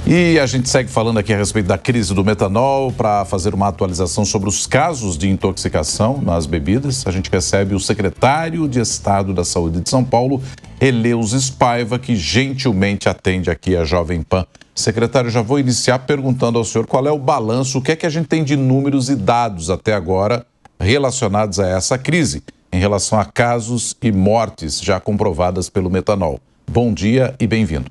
E a gente segue falando aqui a respeito da crise do metanol para fazer uma atualização sobre os casos de intoxicação nas bebidas. A gente recebe o secretário de Estado da Saúde de São Paulo, Eleus Paiva, que gentilmente atende aqui a Jovem Pan. Secretário, já vou iniciar perguntando ao senhor qual é o balanço, o que é que a gente tem de números e dados até agora relacionados a essa crise, em relação a casos e mortes já comprovadas pelo metanol. Bom dia e bem-vindo.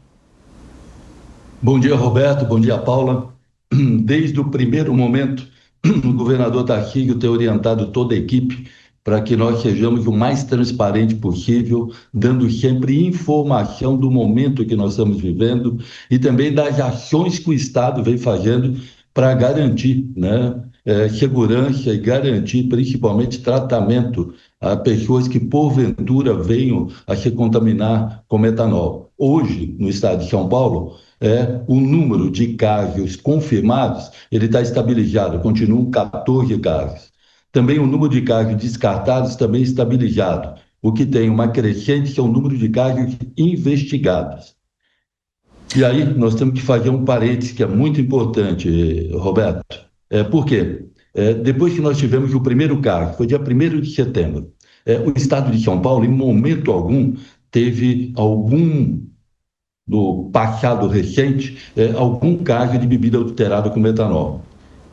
Bom dia, Roberto. Bom dia, Paula. Desde o primeiro momento, o governador Tarcísio tem orientado toda a equipe para que nós sejamos o mais transparente possível, dando sempre informação do momento que nós estamos vivendo e também das ações que o Estado vem fazendo para garantir, segurança e garantir, principalmente, tratamento a pessoas que, porventura, venham a se contaminar com metanol. Hoje, no estado de São Paulo, o número de casos confirmados ele está estabilizado, continuam 14 casos. Também o número de casos descartados também estabilizado. O que tem uma crescente é o número de casos investigados. E aí nós temos que fazer um parênteses que é muito importante, Roberto. Por quê? Depois que nós tivemos o primeiro caso, foi dia 1º de setembro, o estado de São Paulo, em momento algum, teve no passado recente, algum caso de bebida adulterada com metanol.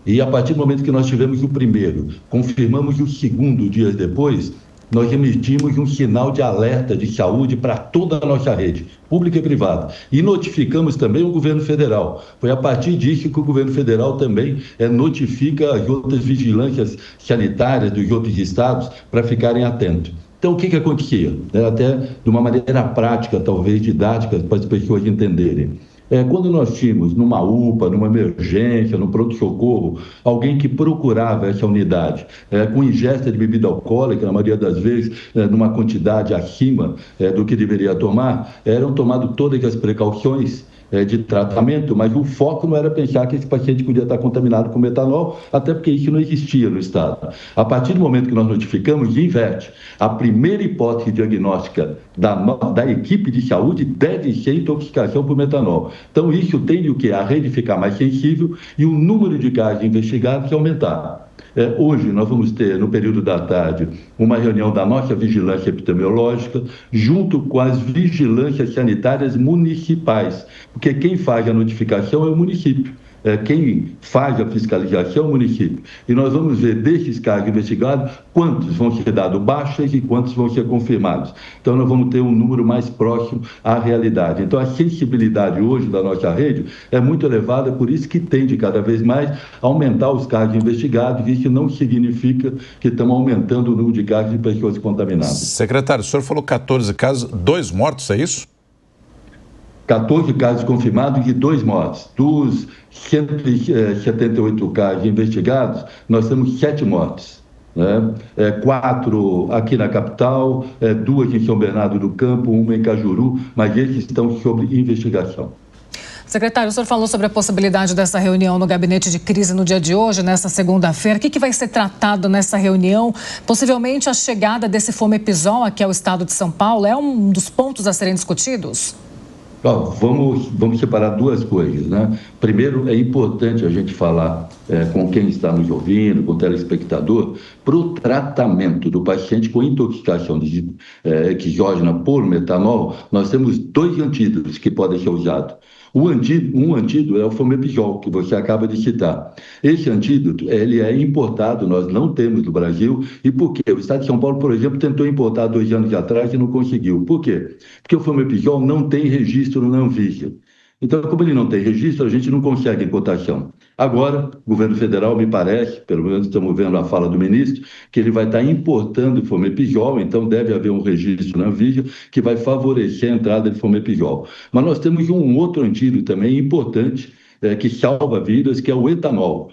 E a partir do momento que nós tivemos o primeiro, confirmamos o segundo dias depois, nós emitimos um sinal de alerta de saúde para toda a nossa rede, pública e privada. E notificamos também o governo federal. Foi a partir disso que o governo federal também notifica as outras vigilâncias sanitárias dos outros estados para ficarem atentos. Então, o que acontecia? Até de uma maneira prática, talvez didática, para as pessoas entenderem. Quando nós tínhamos numa UPA, numa emergência, no pronto-socorro, alguém que procurava essa unidade com ingesta de bebida alcoólica, na maioria das vezes, numa quantidade acima do que deveria tomar, eram tomadas todas as precauções de tratamento, mas o foco não era pensar que esse paciente podia estar contaminado com metanol, até porque isso não existia no estado. A partir do momento que nós notificamos, inverte. A primeira hipótese diagnóstica da equipe de saúde deve ser intoxicação por metanol. Então, isso tende o quê? A rede ficar mais sensível e o número de casos investigados aumentar. Hoje nós vamos ter, no período da tarde, uma reunião da nossa vigilância epidemiológica, junto com as vigilâncias sanitárias municipais, porque quem faz a notificação é o município. Quem faz a fiscalização é o município. E nós vamos ver desses casos investigados quantos vão ser dados baixas e quantos vão ser confirmados. Então nós vamos ter um número mais próximo à realidade. Então a sensibilidade hoje da nossa rede é muito elevada, por isso que tende cada vez mais a aumentar os casos investigados, e isso não significa que estamos aumentando o número de casos de pessoas contaminadas. Secretário, o senhor falou 14 casos, 2 mortos, é isso? 14 casos confirmados e 2 mortes. Dos 178 casos investigados, nós temos 7 mortes. 4 aqui na capital, 2 em São Bernardo do Campo, 1 em Cajuru, mas esses estão sob investigação. Secretário, o senhor falou sobre a possibilidade dessa reunião no gabinete de crise no dia de hoje, nessa segunda-feira. O que vai ser tratado nessa reunião? Possivelmente a chegada desse Fomepizol aqui ao estado de São Paulo é um dos pontos a serem discutidos? Vamos separar duas coisas, Primeiro, é importante a gente falar com quem está nos ouvindo, com o telespectador, para o tratamento do paciente com intoxicação exógena por metanol. Nós temos 2 antídotos que podem ser usados. Um antídoto é o Fomepizol, que você acaba de citar. Esse antídoto, ele é importado, nós não temos no Brasil. E por quê? O estado de São Paulo, por exemplo, tentou importar 2 anos atrás e não conseguiu. Por quê? Porque o Fomepizol não tem registro na Anvisa. Então, como ele não tem registro, a gente não consegue importação. Agora, o governo federal, me parece, pelo menos estamos vendo a fala do ministro, que ele vai estar importando Fomepizol, então deve haver um registro na Anvisa que vai favorecer a entrada de Fomepizol. Mas nós temos um outro antídoto também importante, que salva vidas, que é o etanol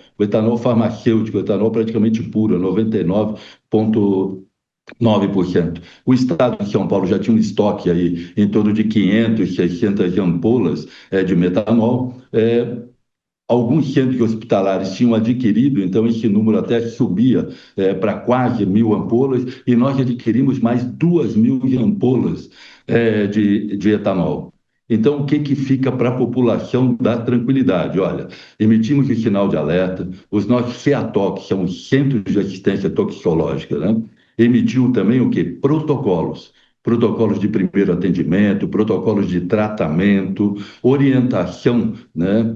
farmacêutico, o etanol praticamente puro, 99,9%. O estado de São Paulo já tinha um estoque aí em torno de 500, 600 ampolas de metanol. Alguns centros hospitalares tinham adquirido, então esse número até subia para quase 1.000 ampolas, e nós adquirimos mais 2.000 ampolas de etanol. Então, o que fica para a população dar tranquilidade? Olha, emitimos o sinal de alerta, os nossos CEATOC, que são os Centros de Assistência Toxicológica, né? Emitiu também o quê? Protocolos. Protocolos de primeiro atendimento, protocolos de tratamento, orientação, né,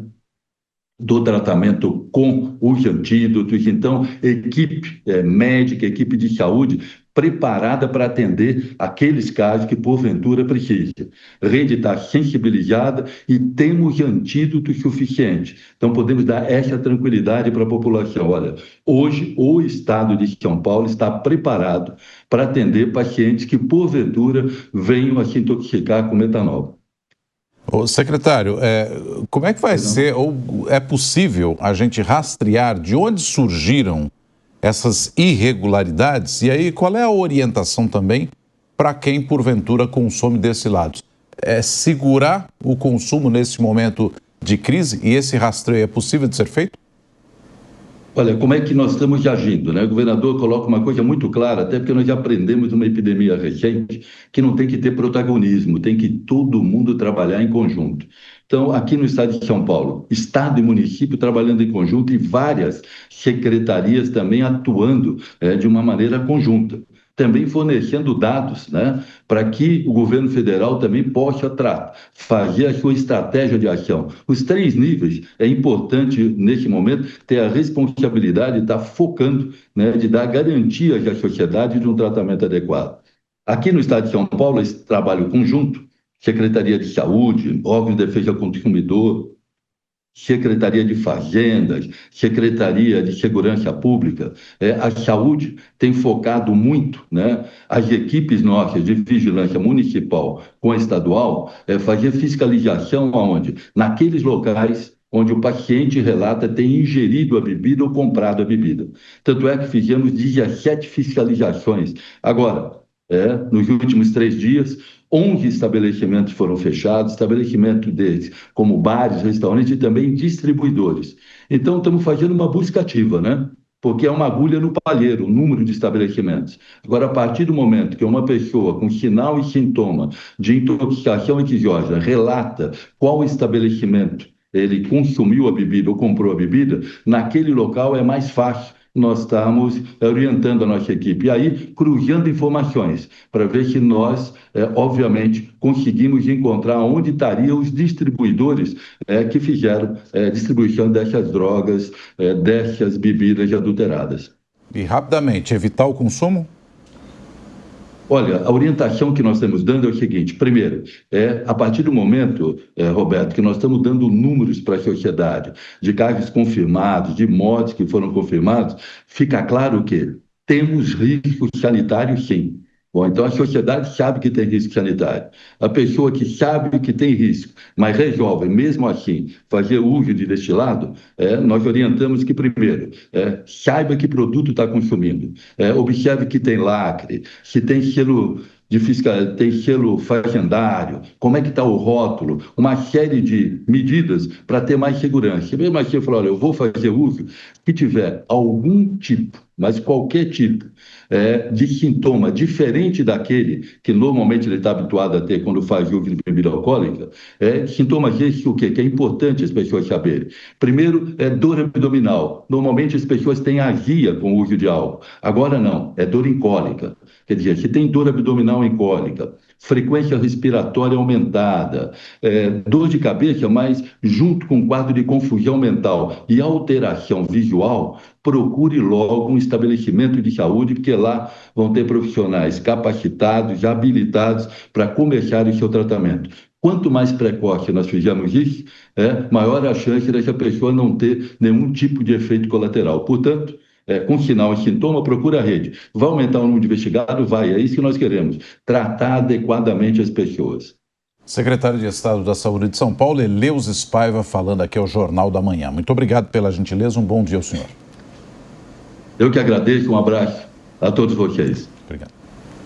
do tratamento com os antídotos. Então, equipe médica, equipe de saúde preparada para atender aqueles casos que porventura precisa. A rede está sensibilizada e temos antídotos suficientes. Então, podemos dar essa tranquilidade para a população. Olha, hoje o Estado de São Paulo está preparado para atender pacientes que porventura venham a se intoxicar com metanol. Ô, secretário, como é que vai ser, ou é possível a gente rastrear de onde surgiram essas irregularidades? E aí, qual é a orientação também para quem, porventura, consome desse lado? É segurar o consumo nesse momento de crise e esse rastreio é possível de ser feito? Olha, como é que nós estamos agindo, né? O governador coloca uma coisa muito clara, até porque nós já aprendemos numa epidemia recente, que não tem que ter protagonismo, tem que todo mundo trabalhar em conjunto. Então, aqui no estado de São Paulo, estado e município trabalhando em conjunto e várias secretarias também atuando de uma maneira conjunta. Também fornecendo dados, né, para que o governo federal também possa fazer a sua estratégia de ação. Os 3 níveis, é importante, nesse momento, ter a responsabilidade de estar focando, né, de dar garantias à sociedade de um tratamento adequado. Aqui no estado de São Paulo, esse trabalho conjunto, Secretaria de Saúde, órgãos de defesa do consumidor, Secretaria de Fazendas, Secretaria de Segurança Pública, a saúde tem focado muito, né, as equipes nossas de vigilância municipal com a estadual, fazer fiscalização aonde? Naqueles locais onde o paciente relata ter ingerido a bebida ou comprado a bebida. Tanto é que fizemos 17 fiscalizações. Agora, nos últimos 3 dias, 11 estabelecimentos foram fechados, estabelecimentos deles como bares, restaurantes e também distribuidores. Então, estamos fazendo uma busca ativa, né? Porque é uma agulha no palheiro, o número de estabelecimentos. Agora, a partir do momento que uma pessoa com sinal e sintoma de intoxicação exógena relata qual estabelecimento ele consumiu a bebida ou comprou a bebida, naquele local é mais fácil nós estamos orientando a nossa equipe. E aí, cruzando informações, para ver se nós, obviamente, conseguimos encontrar onde estariam os distribuidores que fizeram distribuição dessas drogas, dessas bebidas adulteradas. E, rapidamente, evitar o consumo? Olha, a orientação que nós estamos dando é o seguinte: primeiro, a partir do momento, Roberto, que nós estamos dando números para a sociedade de casos confirmados, de mortes que foram confirmados, fica claro que temos risco sanitário, sim. Bom, então a sociedade sabe que tem risco sanitário. A pessoa que sabe que tem risco, mas resolve, mesmo assim, fazer uso de destilado, nós orientamos que, primeiro, saiba que produto está consumindo, observe que tem lacre, se tem selo de fiscal, tem selo fazendário, como é que está o rótulo, uma série de medidas para ter mais segurança. Mesmo assim, eu falo, olha, eu vou fazer uso que tiver algum tipo, mas qualquer tipo, de sintoma diferente daquele que normalmente ele está habituado a ter quando faz uso de bebida alcoólica, sintomas esses o quê? Que é importante as pessoas saberem. Primeiro, dor abdominal. Normalmente as pessoas têm azia com o uso de álcool. Agora não, é dor incólica. Quer dizer, se tem dor abdominal incólica, frequência respiratória aumentada, dor de cabeça, mas junto com quadro de confusão mental e alteração visual, procure logo um estabelecimento de saúde, porque lá vão ter profissionais capacitados, habilitados para começar o seu tratamento. Quanto mais precoce nós fizermos isso, maior a chance dessa pessoa não ter nenhum tipo de efeito colateral. Portanto, com sinal e sintoma, procura a rede. Vai aumentar o número de investigados? Vai, é isso que nós queremos. Tratar adequadamente as pessoas. Secretário de Estado da Saúde de São Paulo, Eleusis Paiva, falando aqui ao Jornal da Manhã. Muito obrigado pela gentileza, um bom dia ao senhor. Eu que agradeço, um abraço a todos vocês.